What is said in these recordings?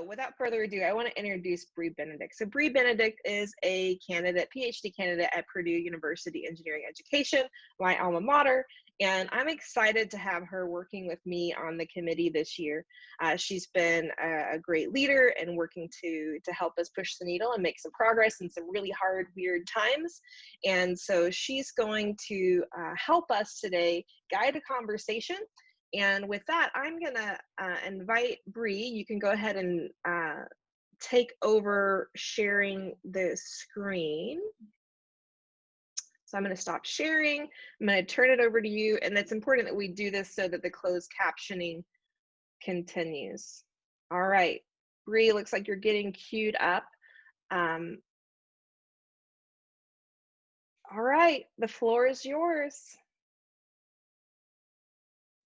So without further ado, I want to introduce Bree Benedict. So Bree Benedict is a candidate, PhD candidate at Purdue University Engineering Education, my alma mater, and I'm excited to have her working with me on the committee this year. She's been a great leader and working to help us push the needle and make some progress in some really hard, weird times. And so she's going to help us today guide a conversation. And with that, I'm gonna invite Bree. You can go ahead and take over sharing the screen. So I'm gonna stop sharing. I'm gonna turn it over to you. And it's important that we do this so that the closed captioning continues. All right, Bree, looks like you're getting queued up. All right, the floor is yours.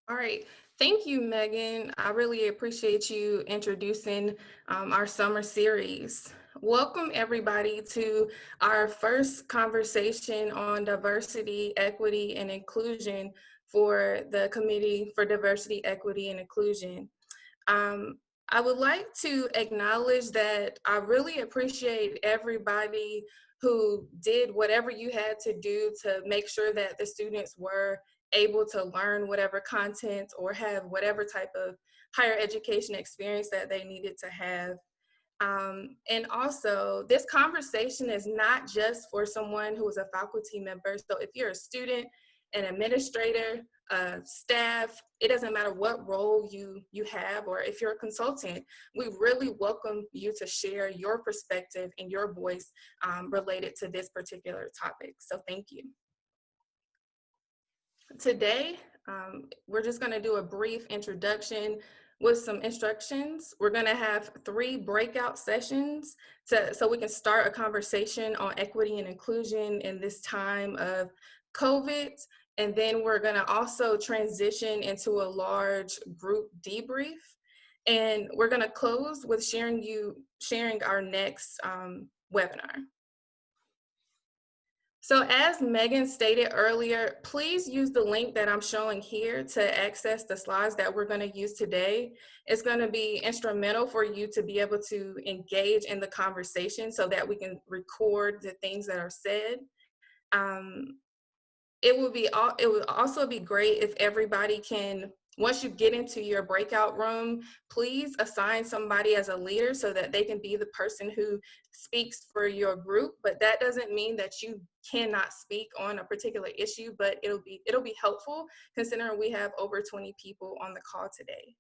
All right. Thank you, Megan. I really appreciate you introducing our summer series. Welcome, everybody, to our first conversation on diversity, equity, and inclusion for the Committee for Diversity, Equity, and Inclusion. I would like to acknowledge that I really appreciate everybody who did whatever you had to do to make sure that the students were able to learn whatever content or have whatever type of higher education experience that they needed to have. And also, this conversation is not just for someone who is a faculty member. So if you're a student, an administrator, staff, it doesn't matter what role you have, or if you're a consultant, we really welcome you to share your perspective and your voice related to this particular topic. So thank you. Today, we're just going to do a brief introduction with some instructions. We're going to have 3 breakout sessions so we can start a conversation on equity and inclusion in this time of COVID. And then we're going to also transition into a large group debrief. And we're going to close with sharing our next webinar. So as Megan stated earlier, please use the link that I'm showing here to access the slides that we're going to use today. It's going to be instrumental for you to be able to engage in the conversation so that we can record the things that are said. It would also be great if everybody can, once you get into your breakout room, please assign somebody as a leader so that they can be the person who speaks for your group. But that doesn't mean that you cannot speak on a particular issue, but it'll be helpful considering we have over 20 people on the call today.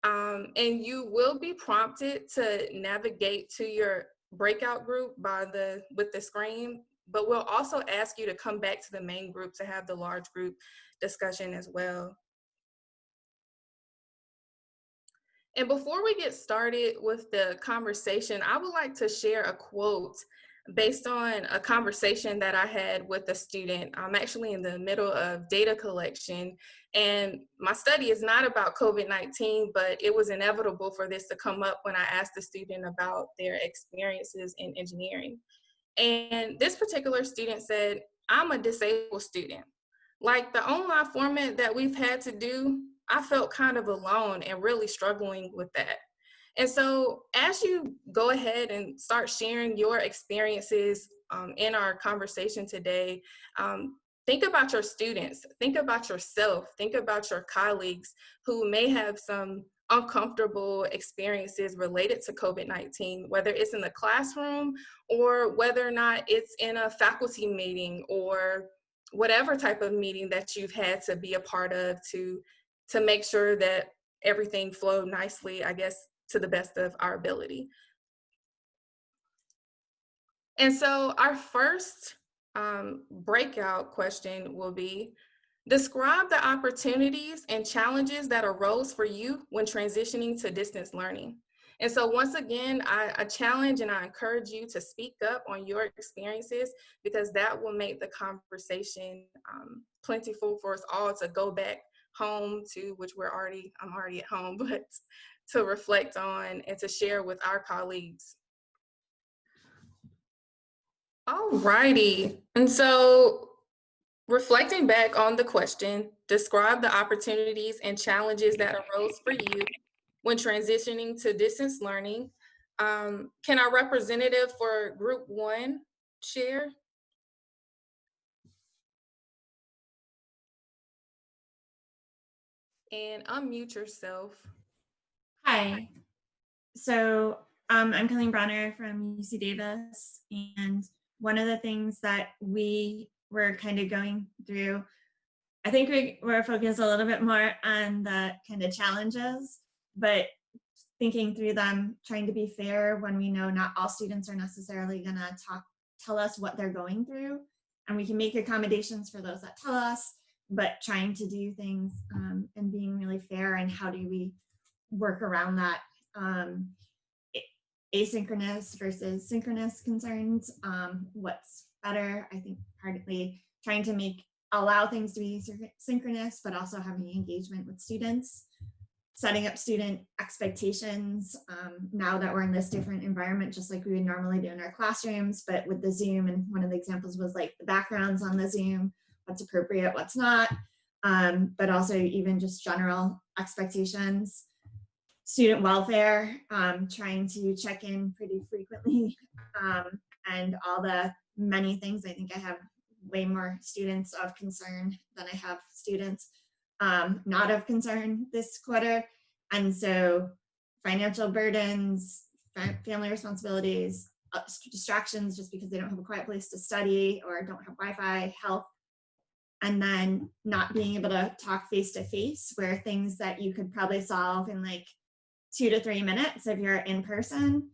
And you will be prompted to navigate to your breakout group with the screen, but we'll also ask you to come back to the main group to have the large group discussion as well. And before we get started with the conversation, I would like to share a quote based on a conversation that I had with a student. I'm actually in the middle of data collection, and my study is not about COVID-19, but it was inevitable for this to come up when I asked the student about their experiences in engineering. And this particular student said, "I'm a disabled student. Like the online format that we've had to do, I felt kind of alone and really struggling with that." And so as you go ahead and start sharing your experiences in our conversation today, think about your students, think about yourself, think about your colleagues who may have some uncomfortable experiences related to COVID-19, whether it's in the classroom or whether or not it's in a faculty meeting or whatever type of meeting that you've had to be a part of to make sure that everything flowed nicely, I guess, to the best of our ability. And so our first breakout question will be, describe the opportunities and challenges that arose for you when transitioning to distance learning. And so once again, I challenge and I encourage you to speak up on your experiences, because that will make the conversation plentiful for us all to go back home to, which I'm already at home, but to reflect on and to share with our colleagues. All righty, and so reflecting back on the question, describe the opportunities and challenges that arose for you when transitioning to distance learning. Can our representative for Group 1 share? And unmute yourself. Hi. So I'm Colleen Bronner from UC Davis, and one of the things that we were kind of going through, I think we were focused a little bit more on the kind of challenges, but thinking through them, trying to be fair when we know not all students are necessarily going to tell us what they're going through, and we can make accommodations for those that tell us, but trying to do things and being really fair, and how do we work around that asynchronous versus synchronous concerns. What's better? I think partly trying to allow things to be synchronous, but also having engagement with students, setting up student expectations now that we're in this different environment, just like we would normally do in our classrooms, but with the Zoom. And one of the examples was like the backgrounds on the Zoom, what's appropriate, what's not, but also even just general expectations. Student welfare, trying to check in pretty frequently, and all the many things. I think I have way more students of concern than I have students not of concern this quarter. And so financial burdens, family responsibilities, distractions just because they don't have a quiet place to study or don't have Wi-Fi, health, and then not being able to talk face to face, where things that you could probably solve in like 2 to 3 minutes if you're in person.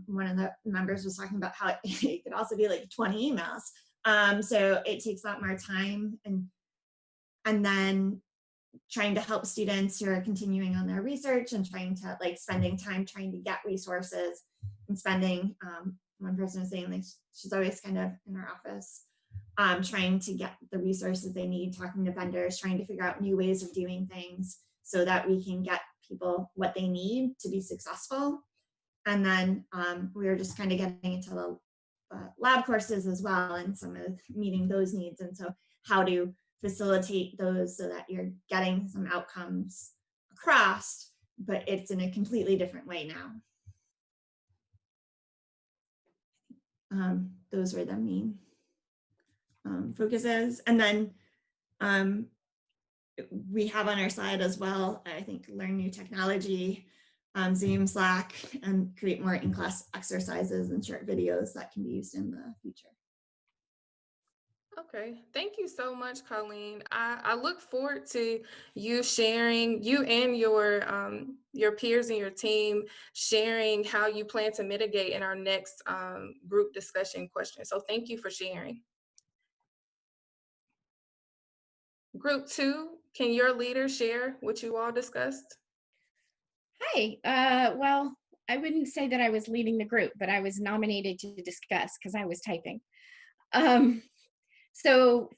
One of the members was talking about how it could also be like 20 emails. So it takes a lot more time, and then trying to help students who are continuing on their research and trying to spending time trying to get resources, and spending, one person was saying like she's always kind of in her office trying to get the resources they need, talking to vendors, trying to figure out new ways of doing things so that we can get people what they need to be successful. And then we were just kind of getting into the lab courses as well, and some of meeting those needs. And so how to facilitate those so that you're getting some outcomes across, but it's in a completely different way now. Those were the main focuses. And then we have on our slide as well, I think, learn new technology, Zoom, Slack, and create more in-class exercises and short videos that can be used in the future. Okay, thank you so much, Colleen. I look forward to you sharing, you and your peers and your team sharing how you plan to mitigate in our next group discussion question. So thank you for sharing. Group 2, can your leader share what you all discussed? Hi, well, I wouldn't say that I was leading the group, but I was nominated to discuss because I was typing. So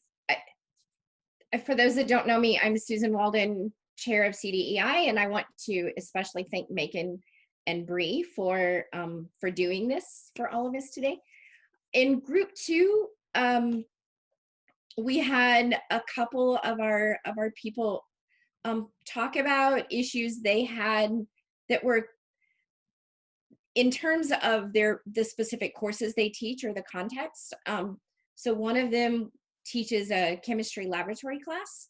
for those that don't know me, I'm Susan Walden, chair of CDEI, and I want to especially thank Megan and Bree for doing this for all of us today. In group 2, we had a couple of our people talk about issues they had that were in terms of the specific courses they teach or the context. So one of them teaches a chemistry laboratory class.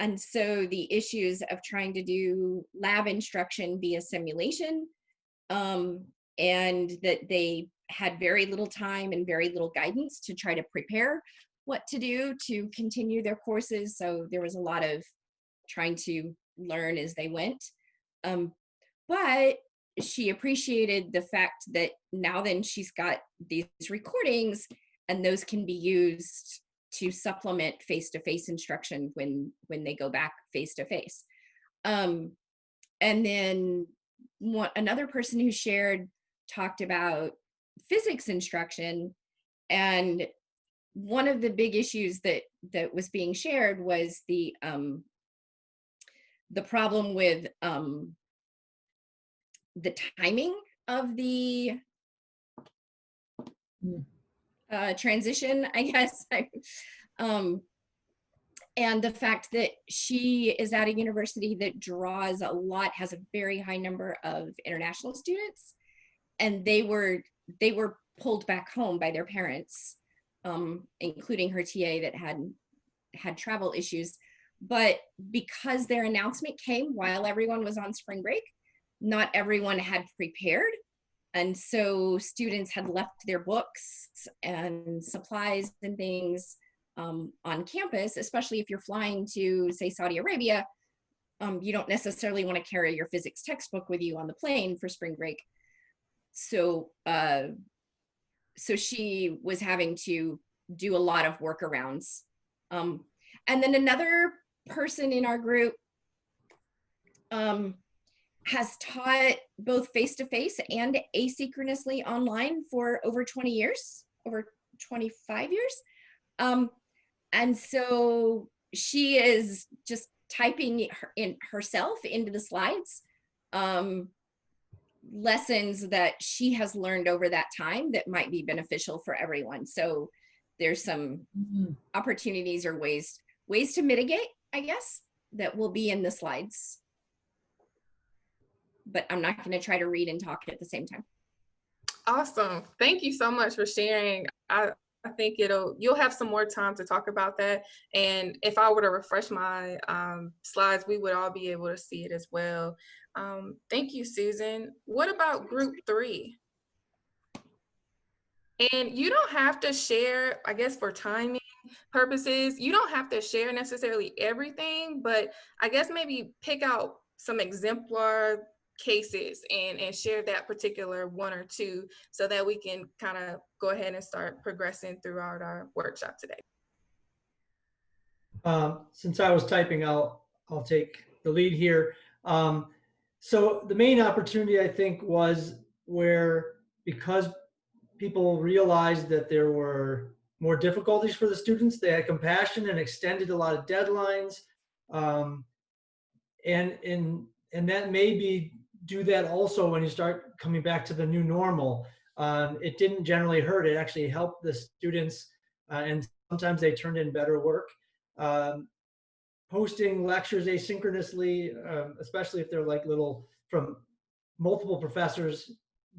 And so the issues of trying to do lab instruction via simulation, and that they had very little time and very little guidance to try to prepare what to do to continue their courses. So there was a lot of trying to learn as they went. But she appreciated the fact that now then she's got these recordings, and those can be used to supplement face-to-face instruction when they go back face-to-face. And then another person who shared talked about physics instruction, and one of the big issues that was being shared was the problem with the timing of the transition, I guess. And the fact that she is at a university that draws a lot, has a very high number of international students, and they were pulled back home by their parents, including her TA that had travel issues. But because their announcement came while everyone was on spring break, not everyone had prepared. And so students had left their books and supplies and things on campus, especially if you're flying to, say, Saudi Arabia. You don't necessarily want to carry your physics textbook with you on the plane for spring break. So, so she was having to do a lot of workarounds. And then another person in our group has taught both face-to-face and asynchronously online for over 20 years, over 25 years. And so she is just typing herself into the slides, lessons that she has learned over that time that might be beneficial for everyone. So there's some opportunities or ways to mitigate, I guess, that will be in the slides. But I'm not going to try to read and talk at the same time. Awesome. Thank you so much for sharing. I think you'll have some more time to talk about that. And if I were to refresh my slides, we would all be able to see it as well. Thank you, Susan. What about group 3? And you don't have to share, I guess for timing purposes, you don't have to share necessarily everything, but I guess maybe pick out some exemplar cases and share that particular one or two so that we can kind of go ahead and start progressing throughout our workshop today. Since I was typing, I'll take the lead here. So the main opportunity, I think, was where, because people realized that there were more difficulties for the students, they had compassion and extended a lot of deadlines. And that maybe do that also when you start coming back to the new normal. It didn't generally hurt. It actually helped the students, and sometimes they turned in better work. Posting lectures asynchronously, especially if they're like little, from multiple professors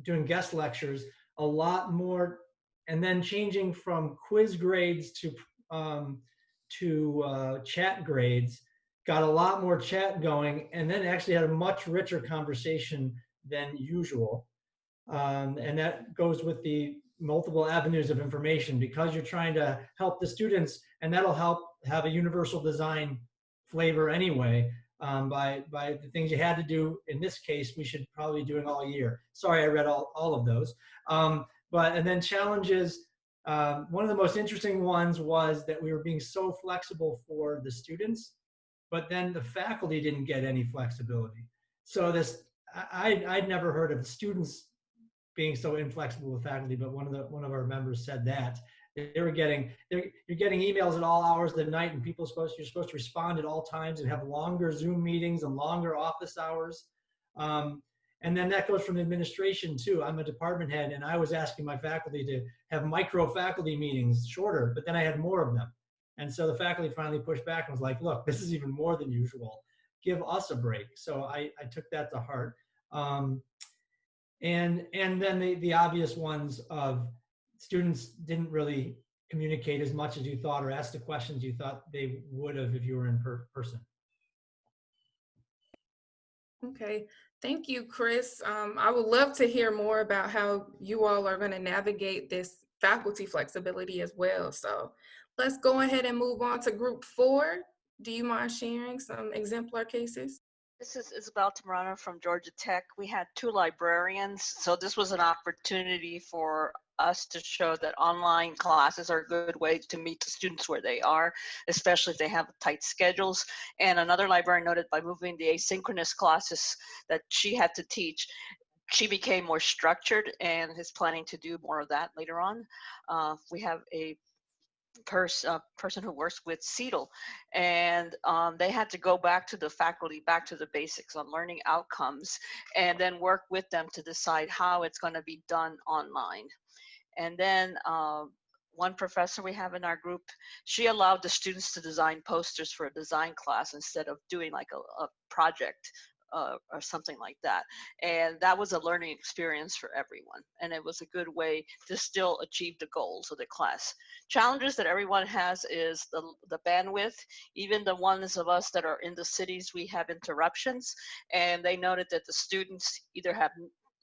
doing guest lectures, a lot more, and then changing from quiz grades to chat grades, got a lot more chat going, and then actually had a much richer conversation than usual. And that goes with the multiple avenues of information, because you're trying to help the students, and that'll help have a universal design flavor anyway, by the things you had to do. In this case, we should probably be doing all year. Sorry, I read all of those. And then challenges. One of the most interesting ones was that we were being so flexible for the students, but then the faculty didn't get any flexibility. So I'd never heard of students being so inflexible with faculty, but one of our members said that you're getting emails at all hours of the night, and you're supposed to respond at all times and have longer Zoom meetings and longer office hours. And then that goes from the administration too. I'm a department head, and I was asking my faculty to have micro faculty meetings, shorter, but then I had more of them. And so the faculty finally pushed back and was like, look, this is even more than usual. Give us a break. So I took that to heart. And then the obvious ones of students didn't really communicate as much as you thought, or ask the questions you thought they would have if you were in person. Okay, thank you, Chris. I would love to hear more about how you all are going to navigate this faculty flexibility as well. So let's go ahead and move on to group 4. Do you mind sharing some exemplar cases? This is Isabel Tamarano from Georgia Tech. We had 2 librarians, so this was an opportunity for us to show that online classes are a good way to meet the students where they are, especially if they have tight schedules. And another librarian noted by moving the asynchronous classes that she had to teach, she became more structured and is planning to do more of that later on. We have a person who works with CETL, and they had to go back to the faculty, back to the basics on learning outcomes, and then work with them to decide how it's going to be done online. And then one professor we have in our group, she allowed the students to design posters for a design class instead of doing like a project or something like that. And that was a learning experience for everyone. And it was a good way to still achieve the goals of the class. Challenges that everyone has is the bandwidth. Even the ones of us that are in the cities, we have interruptions. And they noted that the students either have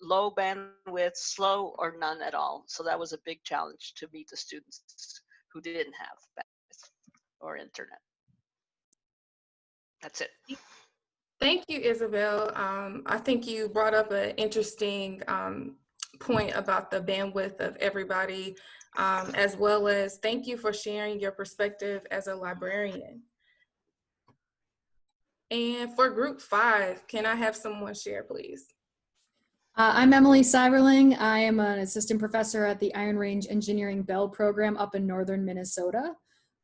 low bandwidth, slow, or none at all. So that was a big challenge to meet the students who didn't have bandwidth or internet. That's it. Thank you, Isabel. I think you brought up an interesting point about the bandwidth of everybody, as well as thank you for sharing your perspective as a librarian. And for group 5, can I have someone share, please? I'm Emily Seiberling. I am an assistant professor at the Iron Range Engineering Bell program up in northern Minnesota.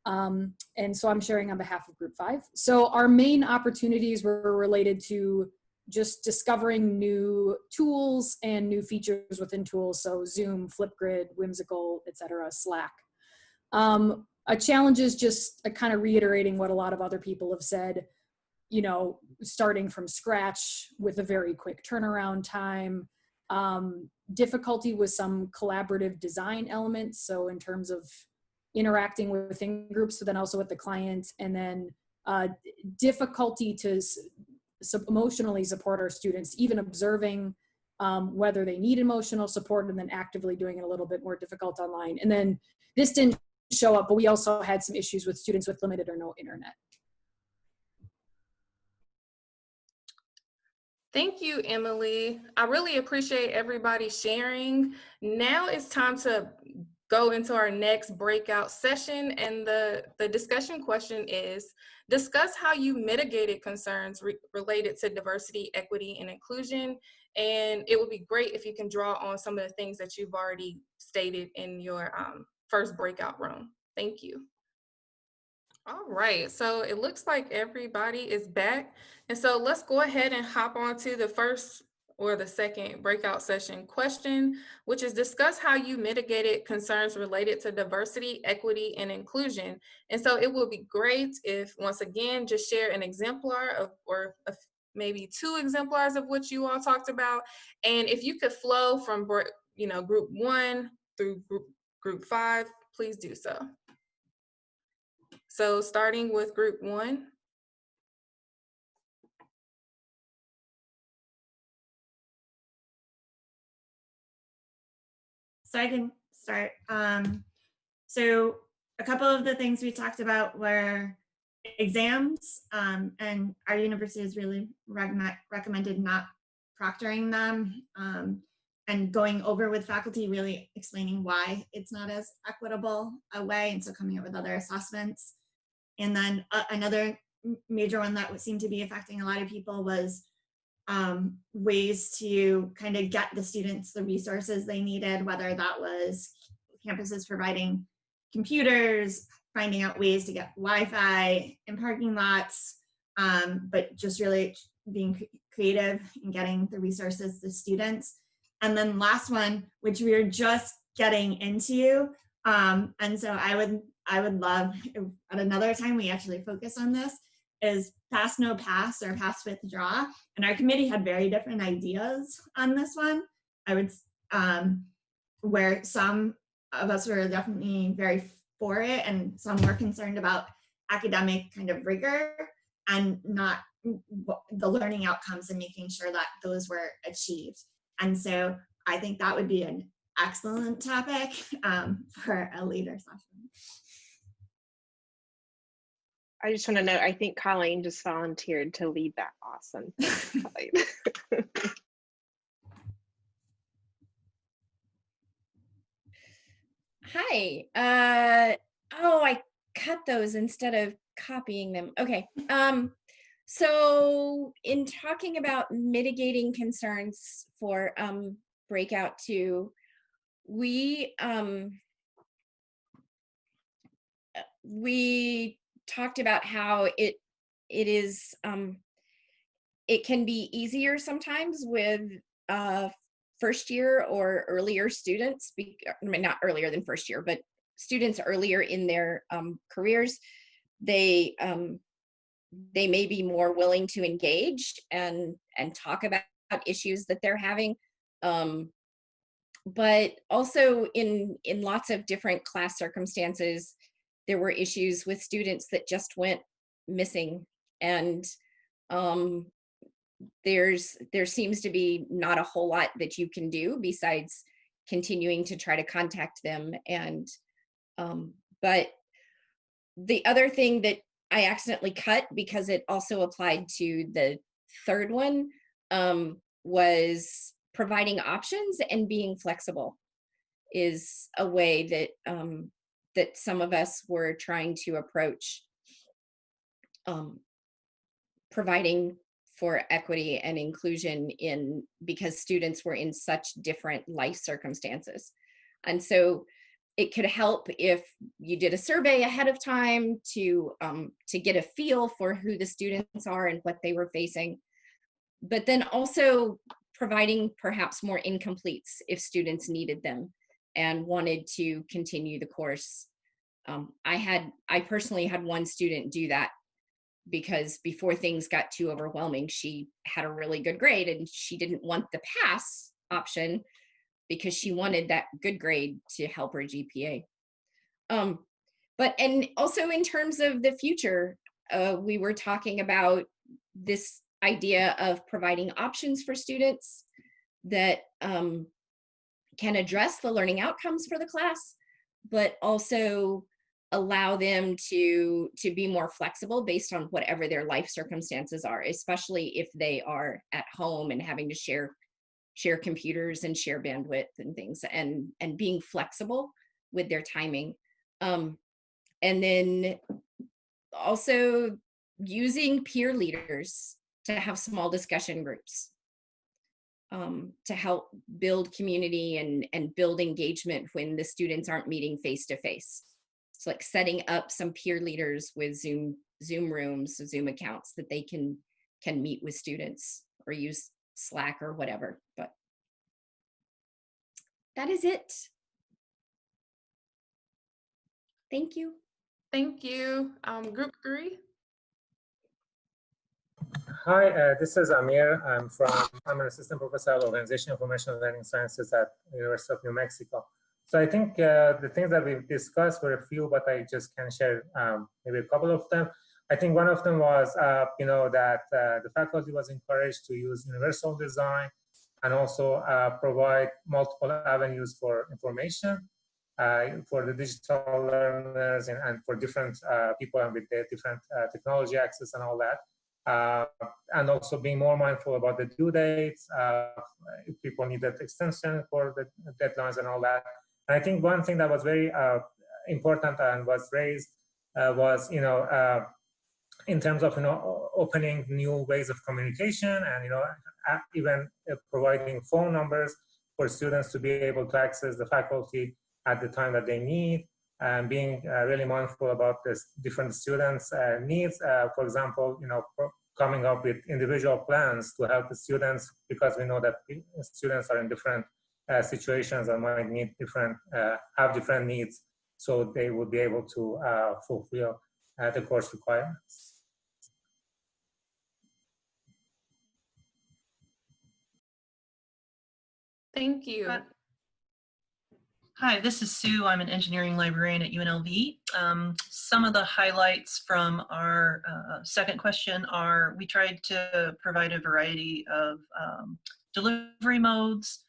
And so I'm sharing on behalf of group 5. So our main opportunities were related to just discovering new tools and new features within tools. So Zoom, Flipgrid, Whimsical, etc., Slack. A challenge is just kind of reiterating what a lot of other people have said, you know, starting from scratch with a very quick turnaround time. Difficulty with some collaborative design elements. So in terms of interacting within groups, but then also with the client, and then difficulty to emotionally support our students, even observing whether they need emotional support and then actively doing it a little bit more difficult online. And then this didn't show up, but we also had some issues with students with limited or no internet. Thank you, Emily. I really appreciate everybody sharing. Now it's time to go into our next breakout session, and the discussion question is, discuss how you mitigated concerns related to diversity, equity, and inclusion. And it would be great if you can draw on some of the things that you've already stated in your first breakout room. Thank you. All right, so it looks like everybody is back. And so let's go ahead and hop on to the first or the second breakout session question, which is discuss how you mitigated concerns related to diversity, equity, and inclusion. And so it would be great if, once again, just share an exemplar of, or maybe 2 exemplars of what you all talked about. And if you could flow from, you know, group 1 through group 5, please do so. So starting with group 1. So I can start. So a couple of the things we talked about were exams, and our university has really recommended not proctoring them, and going over with faculty, really explaining why it's not as equitable a way, and so coming up with other assessments. And then another major one that seemed to be affecting a lot of people was ways to kind of get the students the resources they needed, whether that was campuses providing computers, finding out ways to get Wi-Fi in parking lots, but just really being creative in getting the resources to students. And then last one, which we were just getting into, and so I would love, at another time we actually focus on this, is pass no pass or pass withdraw. And our committee had very different ideas on this one. I would, where some of us were definitely very for it, and some were concerned about academic kind of rigor and not the learning outcomes and making sure that those were achieved. And so I think that would be an excellent topic for a later session. I just want to note, I think Colleen just volunteered to lead that. Awesome. Hi. Oh, I cut those instead of copying them. Okay. So in talking about mitigating concerns for breakout 2, we talked about how it is it can be easier sometimes with first year or earlier students, not earlier than first year, but students earlier in their careers, they may be more willing to engage and talk about issues that they're having. But also in lots of different class circumstances, there were issues with students that just went missing. And there seems to be not a whole lot that you can do besides continuing to try to contact them. And but the other thing that I accidentally cut, because it also applied to the third one, was providing options and being flexible is a way that that some of us were trying to approach providing for equity and inclusion because students were in such different life circumstances. And so it could help if you did a survey ahead of time to get a feel for who the students are and what they were facing, but then also providing perhaps more incompletes if students needed them and wanted to continue the course. I personally had one student do that, because before things got too overwhelming, she had a really good grade and she didn't want the pass option because she wanted that good grade to help her GPA. But and also in terms of the future, we were talking about this idea of providing options for students that can address the learning outcomes for the class, but also allow them to be more flexible based on whatever their life circumstances are, especially if they are at home and having to share computers and share bandwidth and things, and being flexible with their timing. And then also using peer leaders to have small discussion groups to help build community and build engagement when the students aren't meeting face to face. So like setting up some peer leaders with Zoom rooms, Zoom accounts that they can meet with students, or use Slack or whatever. But that is it. Thank you. Thank you. Group 3. Hi, this is Amir. I'm an assistant professor of Organizational Information and Learning Sciences at the University of New Mexico. So I think the things that we've discussed were a few, but I just can share maybe a couple of them. I think one of them was, that the faculty was encouraged to use universal design and also provide multiple avenues for information for the digital learners and for different people and with their different technology access and all that. And also being more mindful about the due dates, if people needed extension for the deadlines and all that. And I think one thing that was very important and was raised was, in terms of, opening new ways of communication and, even providing phone numbers for students to be able to access the faculty at the time that they need, and being really mindful about the different students' needs. For example, coming up with individual plans to help the students, because we know that students are in different situations and might need have different needs, so they would be able to fulfill the course requirements. Thank you. Hi, this is Sue. I'm an engineering librarian at UNLV. Some of the highlights from our second question are, we tried to provide a variety of delivery modes.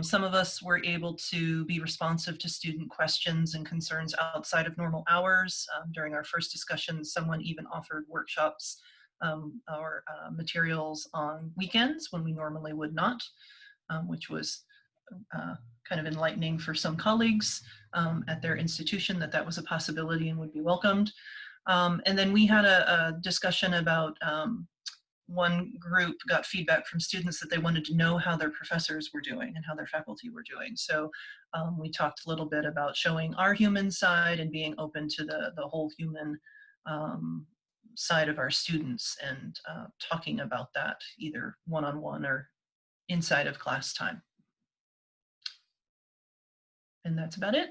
Some of us were able to be responsive to student questions and concerns outside of normal hours. During our first discussion, someone even offered workshops or materials on weekends when we normally would not, which was kind of enlightening for some colleagues at their institution that was a possibility and would be welcomed. And then we had a discussion about one group got feedback from students that they wanted to know how their professors were doing and how their faculty were doing. So we talked a little bit about showing our human side and being open to the whole human side of our students, and talking about that either one-on-one or inside of class time. And that's about it.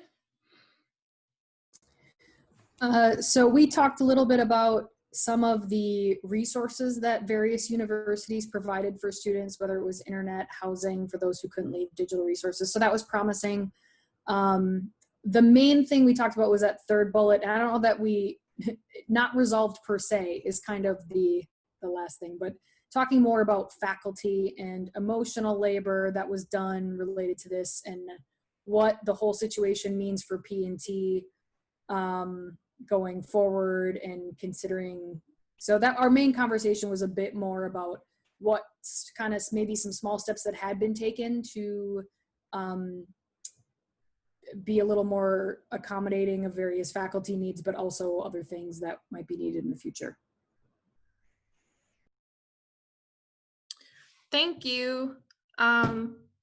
So we talked a little bit about some of the resources that various universities provided for students, whether it was internet, housing for those who couldn't leave, digital resources. So that was promising. The main thing we talked about was that third bullet. And I don't know that we, not resolved per se is kind of the last thing, but talking more about faculty and emotional labor that was done related to this and what the whole situation means for P&T going forward, and considering, so that our main conversation was a bit more about what kind of maybe some small steps that had been taken to be a little more accommodating of various faculty needs, but also other things that might be needed in the future. Thank you.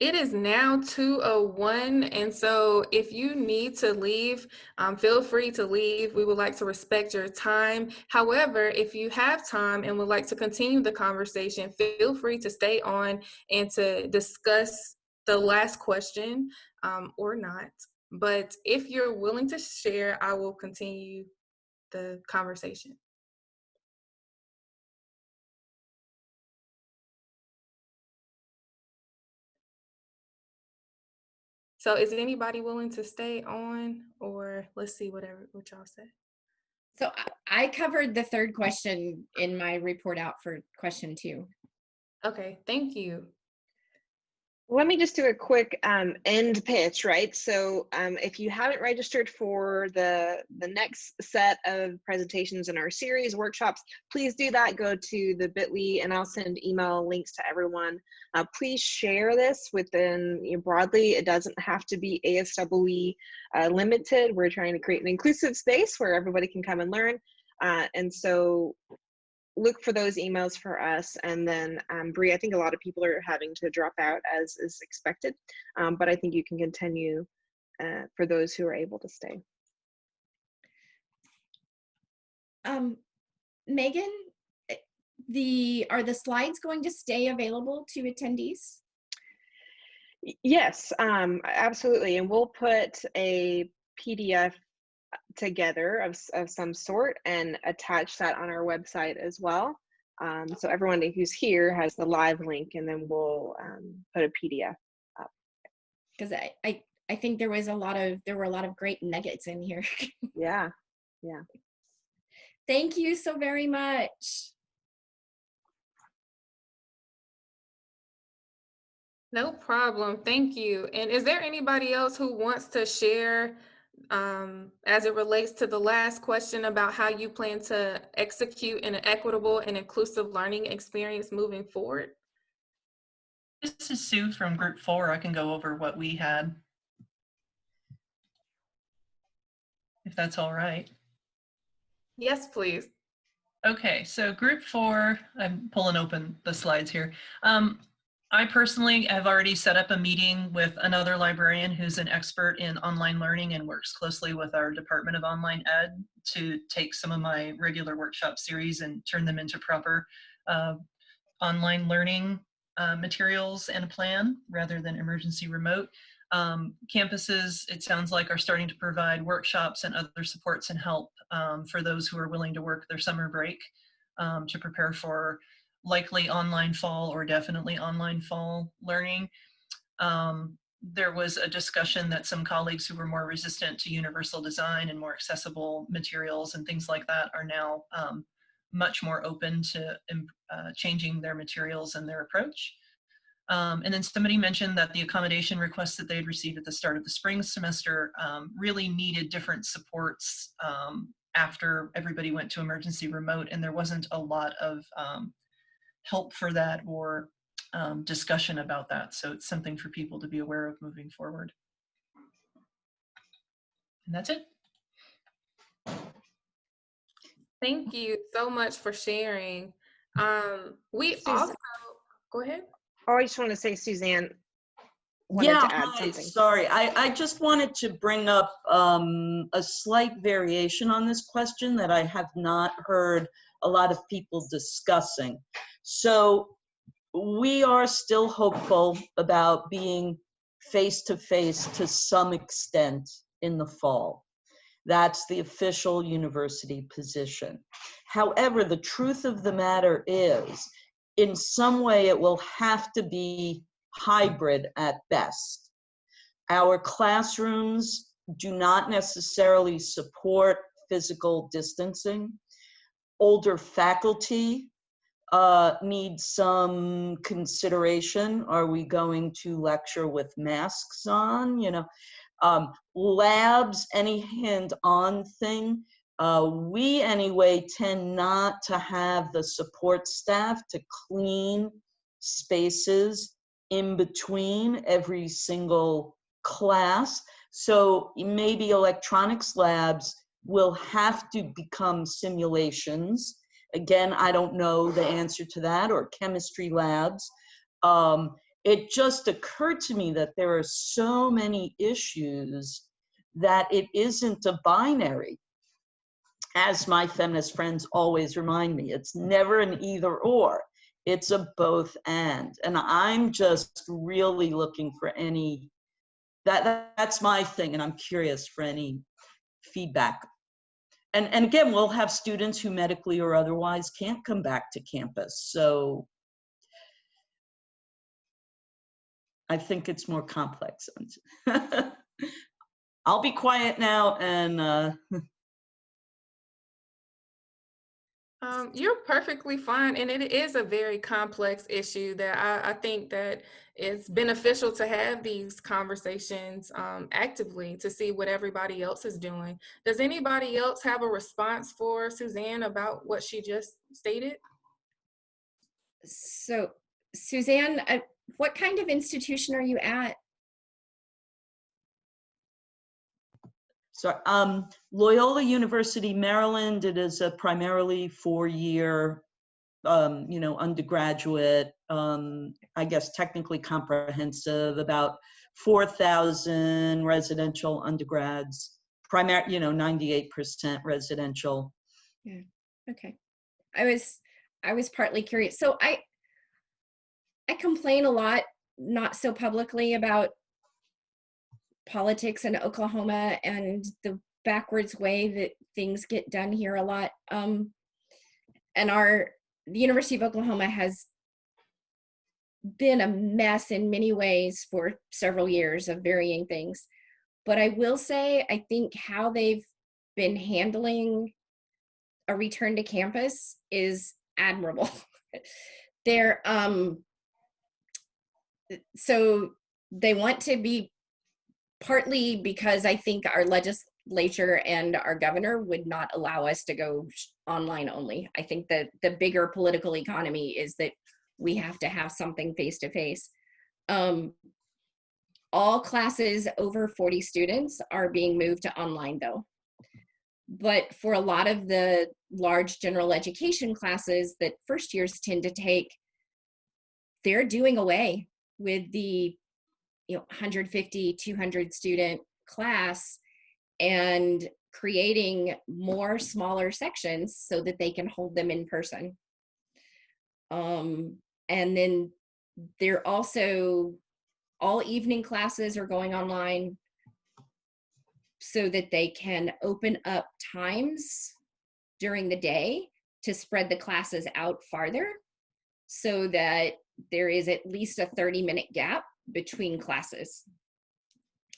It is now 2:01, and so if you need to leave, feel free to leave. We would like to respect your time. However, if you have time and would like to continue the conversation, feel free to stay on and to discuss the last question or not. But if you're willing to share, I will continue the conversation. So is anybody willing to stay on, or let's see what y'all say. So I covered the third question in my report out for question 2. Okay, thank you. Let me just do a quick end pitch, right? So if you haven't registered for the next set of presentations in our series workshops, please do that. Go to the bit.ly and I'll send email links to everyone. Please share this within broadly. It doesn't have to be ASWE limited. We're trying to create an inclusive space where everybody can come and learn. And so look for those emails for us. And then Bree, I think a lot of people are having to drop out as is expected, but I think you can continue for those who are able to stay. Megan, are the slides going to stay available to attendees? Yes, absolutely. And we'll put a PDF together of some sort and attach that on our website as well. So everyone who's here has the live link, and then we'll put a PDF up. Because I think there were a lot of great nuggets in here. Yeah. Thank you so very much. No problem. Thank you. And is there anybody else who wants to share as it relates to the last question about how you plan to execute an equitable and inclusive learning experience moving forward? This is Sue from Group 4. I can go over what we had, if that's all right. Yes, please. Okay, so Group 4, I'm pulling open the slides here. I personally have already set up a meeting with another librarian who's an expert in online learning and works closely with our Department of Online Ed to take some of my regular workshop series and turn them into proper online learning materials and a plan rather than emergency remote. Campuses, it sounds like, are starting to provide workshops and other supports and help for those who are willing to work their summer break to prepare for likely online fall or definitely online fall learning. There was a discussion that some colleagues who were more resistant to universal design and more accessible materials and things like that are now much more open to changing their materials and their approach. And then somebody mentioned that the accommodation requests that they'd received at the start of the spring semester really needed different supports after everybody went to emergency remote, and there wasn't a lot of help for that or discussion about that. So it's something for people to be aware of moving forward. And that's it. Thank you so much for sharing. We also, go ahead. Oh, I just want to say Suzanne wanted to add something. Sorry, I just wanted to bring up a slight variation on this question that I have not heard a lot of people discussing. So we are still hopeful about being face-to-face to some extent in the fall. That's the official university position. However, the truth of the matter is, in some way, it will have to be hybrid at best. Our classrooms do not necessarily support physical distancing. Older faculty need some consideration. Are we going to lecture with masks on? You know, labs, any hand-on thing. We anyway tend not to have the support staff to clean spaces in between every single class. So maybe electronics labs will have to become simulations. Again, I don't know the answer to that, or chemistry labs. It just occurred to me that there are so many issues that it isn't a binary. As my feminist friends always remind me, it's never an either or, it's a both and. And I'm just really looking for any, that's my thing, and I'm curious for any feedback. And again, we'll have students who medically or otherwise can't come back to campus. So I think it's more complex. I'll be quiet now and you're perfectly fine, and it is a very complex issue that I think that it's beneficial to have these conversations actively to see what everybody else is doing. Does anybody else have a response for Suzanne about what she just stated? So, Suzanne, what kind of institution are you at? So Loyola University, Maryland, it is a primarily 4-year, you know, undergraduate, I guess technically comprehensive, about 4,000 residential undergrads, you know, 98% residential. Yeah, okay. I was partly curious. So I complain a lot, not so publicly, about politics in Oklahoma and the backwards way that things get done here a lot. And the University of Oklahoma has been a mess in many ways for several years of varying things. But I will say, I think how they've been handling a return to campus is admirable. They're so they want to be, partly because I think our legislature and our governor would not allow us to go online only. I think that the bigger political economy is that we have to have something face to face. All classes over 40 students are being moved to online though. But for a lot of the large general education classes that first years tend to take, they're doing away with the 150, 200 student class and creating more smaller sections so that they can hold them in person. And then they're also, all evening classes are going online so that they can open up times during the day to spread the classes out farther so that there is at least a 30-minute gap between classes.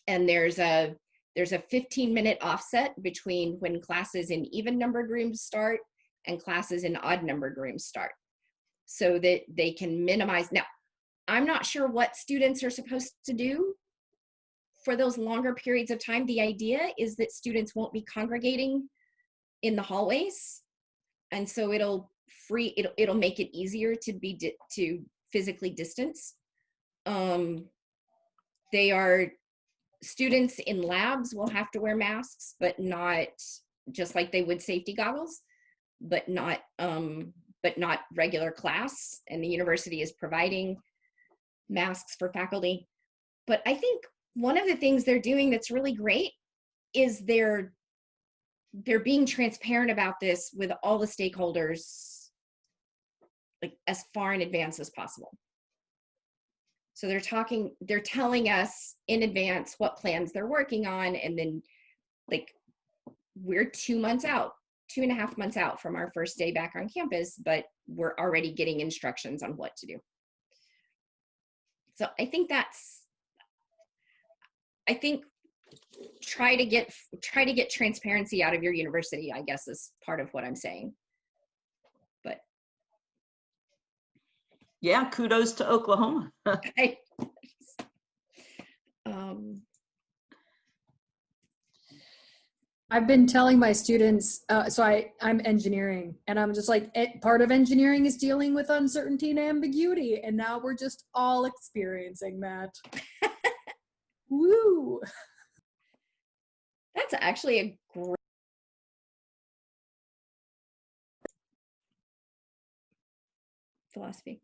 And there's a 15-minute offset between when classes in even numbered rooms start and classes in odd numbered rooms start, so that they can minimize. Now, I'm not sure what students are supposed to do for those longer periods of time. The idea is that students won't be congregating in the hallways, and so it'll make it easier to physically distance. Students in labs will have to wear masks, but not just like they would safety goggles, but not regular class. And the university is providing masks for faculty. But I think one of the things they're doing that's really great is they're being transparent about this with all the stakeholders, like as far in advance as possible. So they're telling us in advance what plans they're working on, and then like we're 2 months out, 2.5 months out from our first day back on campus, but we're already getting instructions on what to do. So I think try to get transparency out of your university, I guess, is part of what I'm saying. But yeah, kudos to Oklahoma. I've been telling my students, so I'm engineering, and I'm just like, part of engineering is dealing with uncertainty and ambiguity, and now we're just all experiencing that. Woo! That's actually a great philosophy.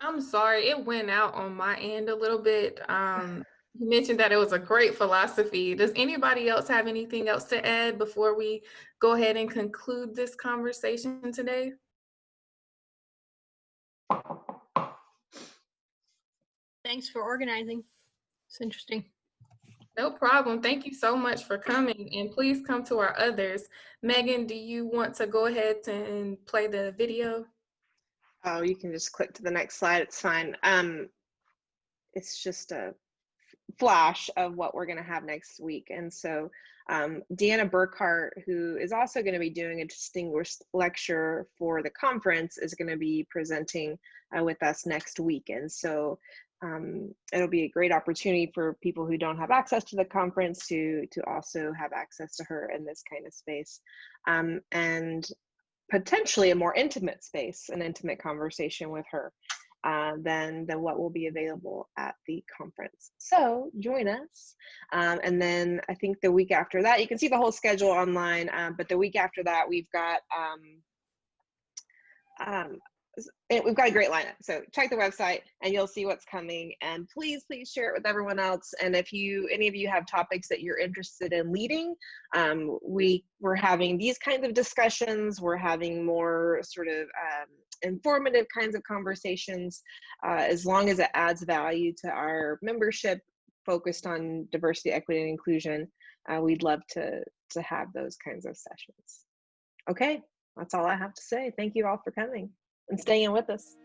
I'm sorry, it went out on my end a little bit. You mentioned that it was a great philosophy. Does anybody else have anything else to add before we go ahead and conclude this conversation today? Thanks for organizing. It's interesting. No problem. Thank you so much for coming, and please come to our others. Megan, do you want to go ahead and play the video? Oh, you can just click to the next slide. It's fine. It's just a flash of what we're going to have next week. And so Deanna Burkhart, who is also going to be doing a distinguished lecture for the conference, is going to be presenting with us next week. And so it'll be a great opportunity for people who don't have access to the conference to also have access to her in this kind of space. And potentially a more intimate space, an intimate conversation with her than what will be available at the conference. So join us. And then I think the week after that, you can see the whole schedule online, but the week after that, we've got a great lineup. So check the website and you'll see what's coming, and please share it with everyone else. And if any of you have topics that you're interested in leading, we're having these kinds of discussions. We're having more sort of informative kinds of conversations, as long as it adds value to our membership focused on diversity, equity, and inclusion. We'd love to have those kinds of sessions. Okay, that's all I have to say. Thank you all for coming and staying with us.